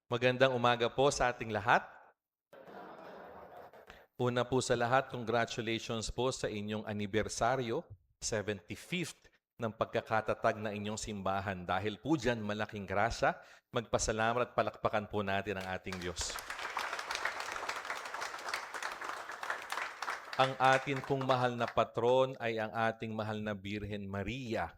Magandang umaga po sa ating lahat. Una po sa lahat, congratulations po sa inyong anibersaryo, 75th ng pagkakatatag ng inyong simbahan. Dahil po dyan, malaking grasya, magpasalamat at palakpakan po natin ang ating Diyos. Ang atin pong mahal na patron ay ang ating mahal na Birhen Maria,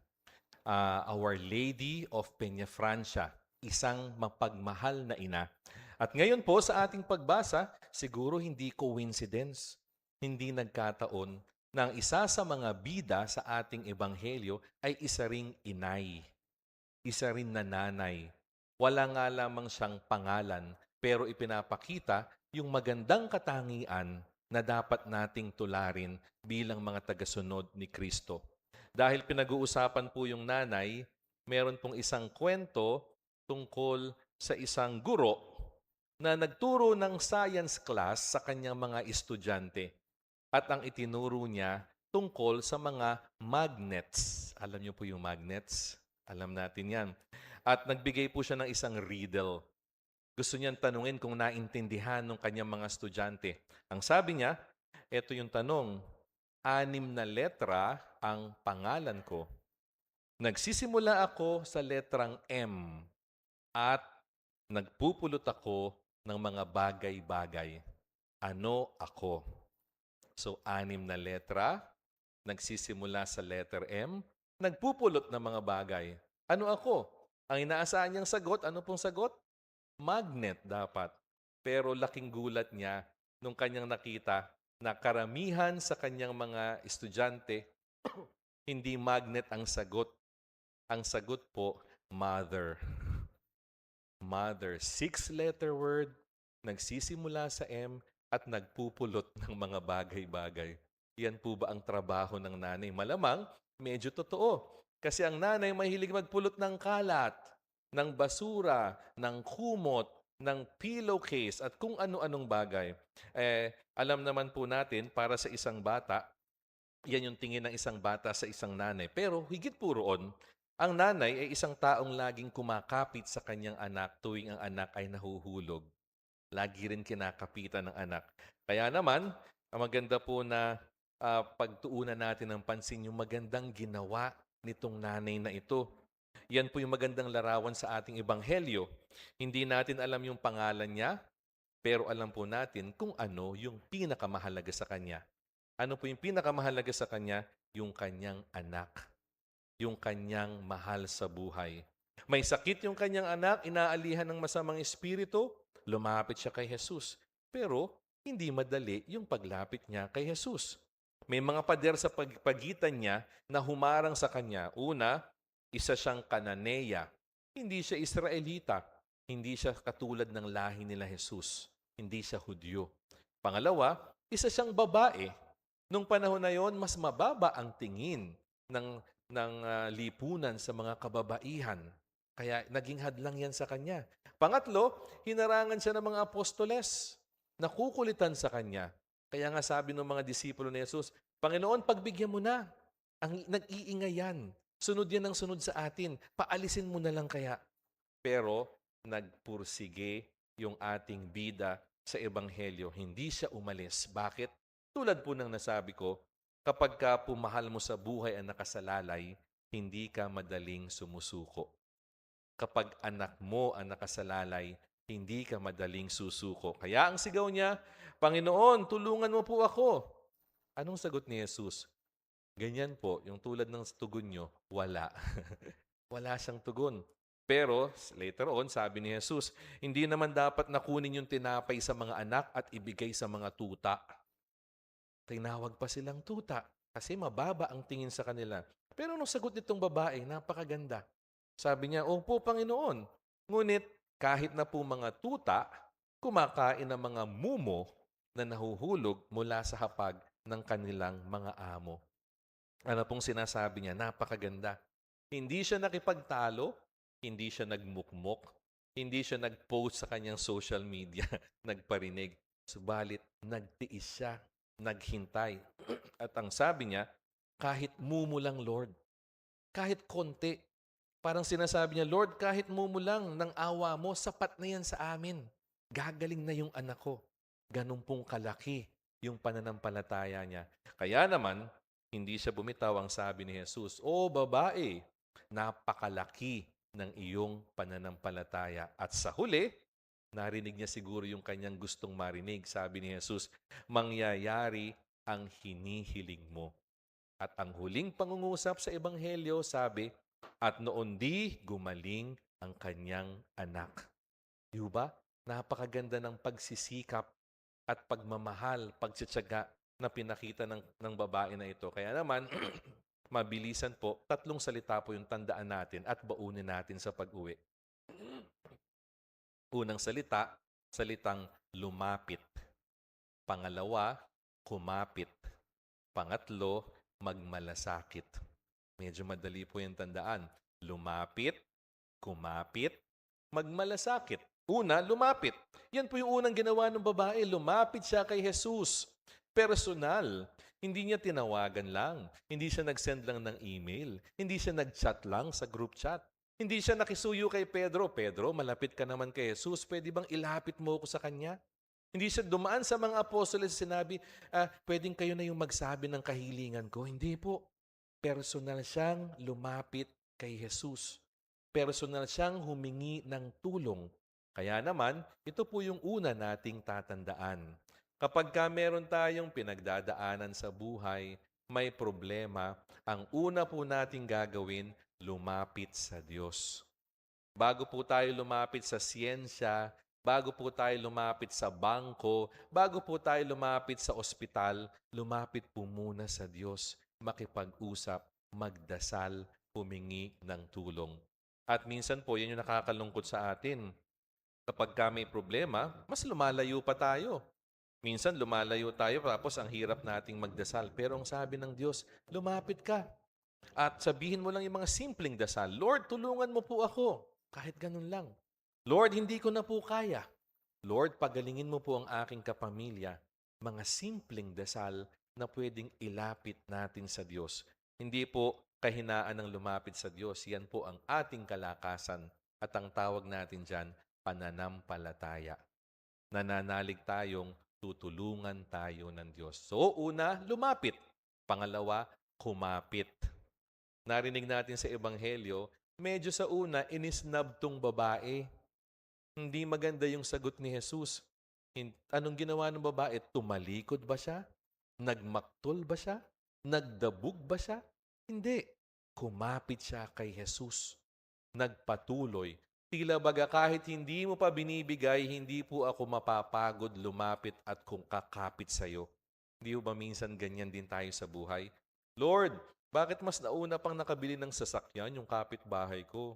Our Lady of Peñafrancia, isang mapagmahal na ina. At ngayon po sa ating pagbasa, siguro hindi coincidence, hindi nagkataon na ang isa sa mga bida sa ating ebanghelyo ay isa ring inay, isa rin na nanay. Wala nga lamang siyang pangalan, pero ipinapakita yung magandang katangian na dapat nating tularin bilang mga tagasunod ni Kristo. Dahil pinag-uusapan po yung nanay, meron pong isang kwento tungkol sa isang guro na nagturo ng science class sa kanyang mga estudyante. At ang itinuro niya tungkol sa mga magnets. Alam niyo po yung magnets? Alam natin yan. At nagbigay po siya ng isang riddle. Gusto niyang tanungin kung naintindihan ng kanyang mga estudyante. Ang sabi niya, ito yung tanong, 6 na letra ang pangalan ko. Nagsisimula ako sa letrang M at nagpupulot ako ng mga bagay-bagay. Ano ako? So, 6 na letra, nagsisimula sa letter M, nagpupulot ng mga bagay. Ano ako? Ang inaasahan niyang sagot, ano pong sagot? Magnet dapat. Pero laking gulat niya nung kanyang nakita na karamihan sa kanyang mga estudyante, hindi magnet ang sagot. Ang sagot po, mother. Mother. 6-letter word, nagsisimula sa M at nagpupulot ng mga bagay-bagay. Yan po ba ang trabaho ng nanay? Malamang, medyo totoo. Kasi ang nanay mahilig magpulot ng kalat, ng basura, ng kumot, ng pillowcase at kung ano-anong bagay. Alam naman po natin, para sa isang bata, yan yung tingin ng isang bata sa isang nanay. Pero higit po roon, ang nanay ay isang taong laging kumakapit sa kanyang anak tuwing ang anak ay nahuhulog. Lagi rin kinakapitan ng anak. Kaya naman, ang maganda po na pagtuunan natin ng pansin yung magandang ginawa nitong nanay na ito. Yan po yung magandang larawan sa ating ebanghelyo. Hindi natin alam yung pangalan niya, pero alam po natin kung ano yung pinakamahalaga sa kanya. Ano po yung pinakamahalaga sa kanya? Yung kanyang anak. Yung kanyang mahal sa buhay. May sakit yung kanyang anak, inaalihan ng masamang espiritu, lumapit siya kay Jesus. Pero hindi madali yung paglapit niya kay Jesus. May mga pader sa pagitan niya na humarang sa kanya. Una, isa siyang Kananeya. Hindi siya Israelita. Hindi siya katulad ng lahi nila Jesus. Hindi siya Hudyo. Pangalawa, isa siyang babae. Nung panahon na yon, mas mababa ang tingin ng lipunan sa mga kababaihan. Kaya naging hadlang yan sa kanya. Pangatlo, hinarangan siya ng mga apostoles. Nakukulitan sa kanya. Kaya nga sabi ng mga disipulo ni Jesus, Panginoon, pagbigyan mo na. Nag-iingay yan. Sunod yan ang sunod sa atin. Paalisin mo na lang kaya. Pero nagpursige yung ating bida sa Ebanghelyo. Hindi siya umalis. Bakit? Tulad po ng nasabi ko, kapag ka pumahal mo sa buhay ang nakasalalay, hindi ka madaling sumusuko. Kapag anak mo ang nakasalalay, hindi ka madaling susuko. Kaya ang sigaw niya, Panginoon, tulungan mo po ako. Anong sagot ni Jesus? Ganyan po, yung tulad ng tugon nyo, wala. Wala siyang tugon. Pero later on, sabi ni Jesus, hindi naman dapat nakunin yung tinapay sa mga anak at ibigay sa mga tuta. Tinawag pa silang tuta kasi mababa ang tingin sa kanila. Pero nung sagot nitong babae, napakaganda. Sabi niya, Opo, Panginoon. Ngunit kahit na po mga tuta, kumakain ng mga mumo na nahuhulog mula sa hapag ng kanilang mga amo. Ano pong sinasabi niya? Napakaganda. Hindi siya nakipagtalo, hindi siya nagmukmok, hindi siya nag-post sa kanyang social media, nagparinig. Subalit, nagtiis siya, naghintay. At ang sabi niya, kahit mumu lang, Lord, kahit konti, Parang sinasabi niya, Lord, kahit mumulang ng awa mo, sapat na yan sa amin. Gagaling na yung anak ko. Ganun pong kalaki yung pananampalataya niya. Kaya naman, hindi siya bumitaw. Ang sabi ni Jesus, O babae, napakalaki ng iyong pananampalataya. At sa huli, narinig niya siguro yung kanyang gustong marinig. Sabi ni Jesus, mangyayari ang hinihiling mo. At ang huling pangungusap sa Ebanghelyo, sabi, at noon di gumaling ang kanyang anak. Di ba? Napakaganda ng pagsisikap at pagmamahal, pagtsatsaga na pinakita ng babae na ito. Kaya naman, mabilisan po, 3 salita po yung tandaan natin at baunin natin sa pag-uwi. Unang salita, salitang lumapit. Pangalawa, kumapit. Pangatlo, magmalasakit. Medyo madali po yung tandaan. Lumapit, kumapit, magmalasakit. Una, lumapit. Yan po yung unang ginawa ng babae. Lumapit siya kay Jesus. Personal. Hindi niya tinawagan lang. Hindi siya nag-send lang ng email. Hindi siya nag-chat lang sa group chat. Hindi siya nakisuyo kay Pedro. Pedro, malapit ka naman kay Jesus. Pwede bang ilapit mo ako sa kanya? Hindi siya dumaan sa mga apostoles at sinabi, pwedeng kayo na yung magsabi ng kahilingan ko. Hindi po. Personal siyang lumapit kay Jesus. Personal siyang humingi ng tulong. Kaya naman, ito po yung una nating tatandaan. Kapag meron tayong pinagdadaanan sa buhay, may problema, ang una po nating gagawin, lumapit sa Diyos. Bago po tayo lumapit sa siyensya, bago po tayo lumapit sa bangko, bago po tayo lumapit sa ospital, lumapit po muna sa Diyos, makipag-usap, magdasal, humingi ng tulong. At minsan po, yan yung nakakalungkot sa atin. Kapag may problema, mas lumalayo pa tayo. Minsan lumalayo tayo tapos ang hirap nating magdasal. Pero ang sabi ng Diyos, lumapit ka. At sabihin mo lang yung mga simpleng dasal. Lord, tulungan mo po ako. Kahit ganun lang. Lord, hindi ko na po kaya. Lord, pagalingin mo po ang aking kapamilya. Mga simpleng dasal na pwedeng ilapit natin sa Diyos. Hindi po kahinaan ng lumapit sa Diyos. Yan po ang ating kalakasan. At ang tawag natin dyan, pananampalataya. Nananalig tayong tutulungan tayo ng Diyos. So, una, lumapit. Pangalawa, kumapit. Narinig natin sa Ebanghelyo, medyo sa una, inisnab tong babae. Hindi maganda yung sagot ni Jesus. Anong ginawa ng babae? Tumalikod ba siya? Nagmaktol ba siya? Nagdabog ba siya? Hindi. Kumapit siya kay Jesus. Nagpatuloy. Tila baga kahit hindi mo pa binibigay, hindi po ako mapapagod lumapit at kung kakapit sa'yo. Hindi ba minsan ganyan din tayo sa buhay? Lord, bakit mas nauna pang nakabili ng sasakyan yung kapitbahay ko?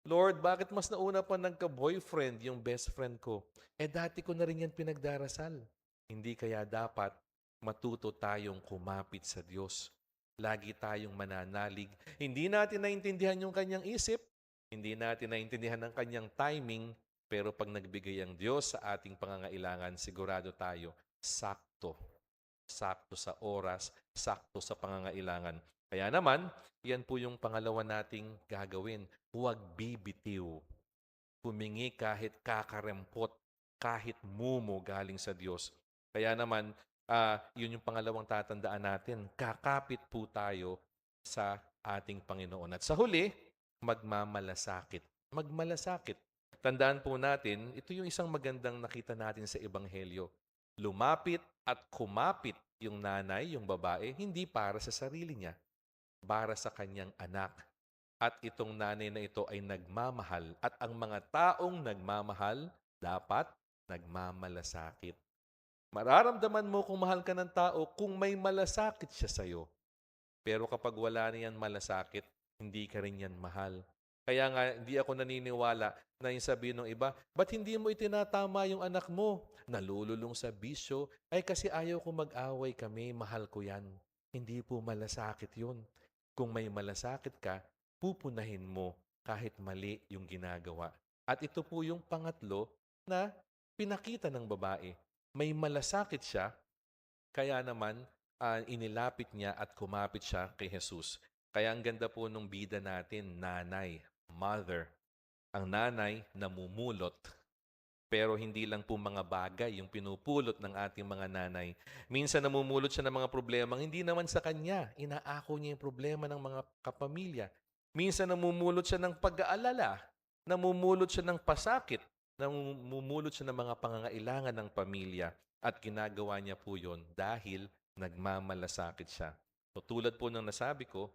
Lord, bakit mas nauna pa nagka-boyfriend yung best friend ko? Dati ko na rin yan pinagdarasal. Hindi kaya dapat matuto tayong kumapit sa Diyos. Lagi tayong mananalig. Hindi natin naintindihan yung kanyang isip. Hindi natin naintindihan ang kanyang timing. Pero pag nagbigay ang Diyos sa ating pangangailangan, sigurado tayo, sakto. Sakto sa oras, sakto sa pangangailangan. Kaya naman, yan po yung pangalawa nating gagawin. Huwag bibitiw. Humingi kahit kakarempot, kahit mumo galing sa Diyos. Kaya naman, yun yung pangalawang tatandaan natin. Kakapit po tayo sa ating Panginoon. At sa huli, magmamalasakit. Magmalasakit. Tandaan po natin, ito yung isang magandang nakita natin sa Ebanghelyo. Lumapit at kumapit yung nanay, yung babae, hindi para sa sarili niya, para sa kanyang anak. At itong nanay na ito ay nagmamahal. At ang mga taong nagmamahal, dapat nagmamalasakit. Mararamdaman mo kung mahal ka ng tao kung may malasakit siya sa'yo. Pero kapag wala niyan malasakit, hindi ka rin yan mahal. Kaya nga, hindi ako naniniwala na yung sabihin ng iba, ba't hindi mo itinatama yung anak mo? Nalululong sa bisyo, ay kasi ayaw ko mag-away kami, mahal ko yan. Hindi po malasakit yun. Kung may malasakit ka, pupunahin mo kahit mali yung ginagawa. At ito po yung pangatlo na pinakita ng babae. May malasakit siya, kaya naman inilapit niya at kumapit siya kay Jesus. Kaya ang ganda po nung bida natin, nanay, mother. Ang nanay namumulot, pero hindi lang po mga bagay yung pinupulot ng ating mga nanay. Minsan namumulot siya ng mga problema hindi naman sa kanya. Inaako niya yung problema ng mga kapamilya. Minsan namumulot siya ng pag-aalala. Namumulot siya ng pasakit. Namumulot siya ng mga pangangailangan ng pamilya. At ginagawa niya po yon dahil nagmamalasakit siya. So, tulad po ng nasabi ko,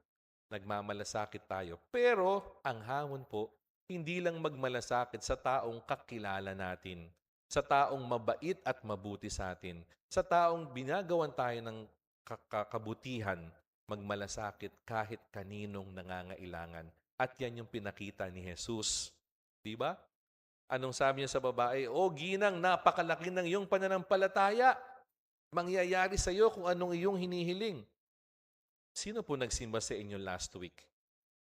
nagmamalasakit tayo. Pero ang hamon po, hindi lang magmalasakit sa taong kakilala natin, sa taong mabait at mabuti sa atin, sa taong binagawan tayo ng kabutihan, magmalasakit kahit kaninong nangangailangan. At yan yung pinakita ni Jesus. Di ba? Anong sabi niya sa babae? O ginang, napakalaki ng iyong pananampalataya. Mangyayari sa iyo kung anong iyong hinihiling. Sino po nagsimba sa inyo last week?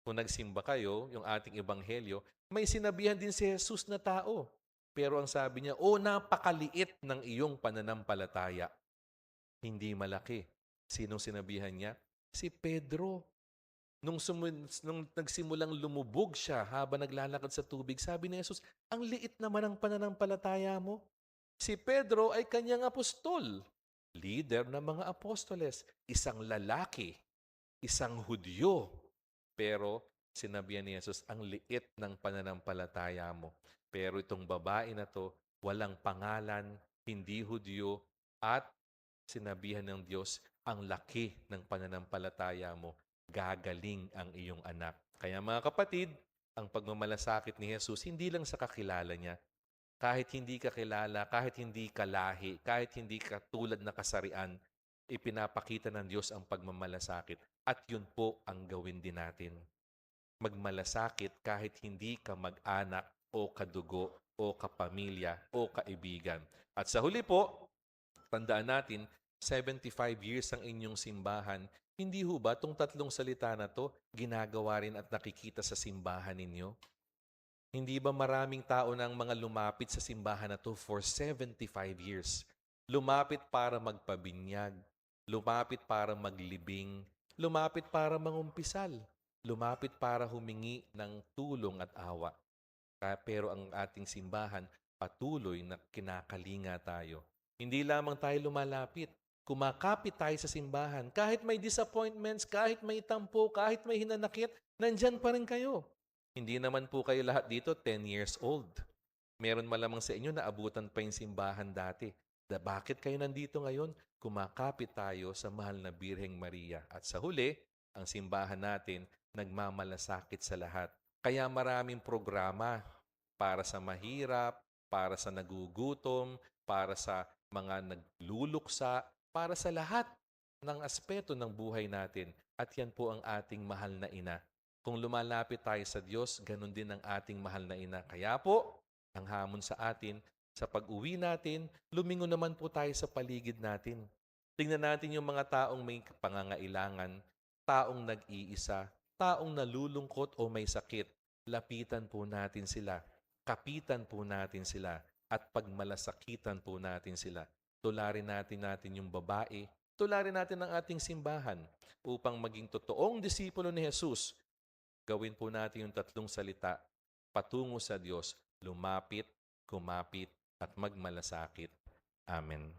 Kung nagsimba kayo, yung ating ebanghelyo, may sinabihan din si Jesus na tao. Pero ang sabi niya, napakaliit ng iyong pananampalataya. Hindi malaki. Sinong sinabihan niya? Si Pedro. Nung nagsimulang lumubog siya habang naglalakad sa tubig, sabi ni Jesus, ang liit naman ang pananampalataya mo. Si Pedro ay kanyang apostol, leader ng mga apostoles, isang lalaki, isang Hudyo. Pero sinabihan ni Jesus, ang liit ng pananampalataya mo. Pero itong babae na to, walang pangalan, hindi Hudyo, at sinabihan ng Diyos, ang laki ng pananampalataya mo, gagaling ang iyong anak. Kaya mga kapatid, ang pagmamalasakit ni Jesus, hindi lang sa kakilala niya, kahit hindi ka kilala, kahit hindi ka lahi, kahit hindi ka tulad na kasarian, ipinapakita ng Diyos ang pagmamalasakit. At yun po ang gawin din natin. Magmalasakit kahit hindi ka mag-anak o kadugo o kapamilya o kaibigan. At sa huli po, tandaan natin, 75 years ang inyong simbahan. Hindi ho ba itong tatlong salita na to ginagawa rin at nakikita sa simbahan ninyo? Hindi ba maraming tao nang mga lumapit sa simbahan na to for 75 years? Lumapit para magpabinyag, lumapit para maglibing, lumapit para mangumpisal, lumapit para humingi ng tulong at awa. Pero ang ating simbahan, patuloy na kinakalinga tayo. Hindi lamang tayo lumalapit, kumakapit tayo sa simbahan. Kahit may disappointments, kahit may tampo, kahit may hinanakit, nandyan pa rin kayo. Hindi naman po kayo lahat dito 10 years old. Meron malamang sa inyo na abutan pa yung simbahan dati. Bakit kayo nandito ngayon? Kumakapit tayo sa mahal na Birheng Maria. At sa huli, ang simbahan natin nagmamalasakit sa lahat. Kaya maraming programa para sa mahirap, para sa nagugutom, para sa mga nagluluksa, para sa lahat ng aspeto ng buhay natin. At yan po ang ating mahal na ina. Kung lumalapit tayo sa Diyos, ganun din ang ating mahal na ina. Kaya po, ang hamon sa atin, sa pag-uwi natin, lumingon naman po tayo sa paligid natin. Tingnan natin yung mga taong may pangangailangan, taong nag-iisa, taong nalulungkot o may sakit. Lapitan po natin sila, kapitan po natin sila, at pagmalasakitan po natin sila. Tularin natin yung babae, tularin natin ang ating simbahan upang maging totoong disipulo ni Jesus. Gawin po natin yung tatlong salita, patungo sa Diyos, lumapit, kumapit, at magmalasakit. Amen.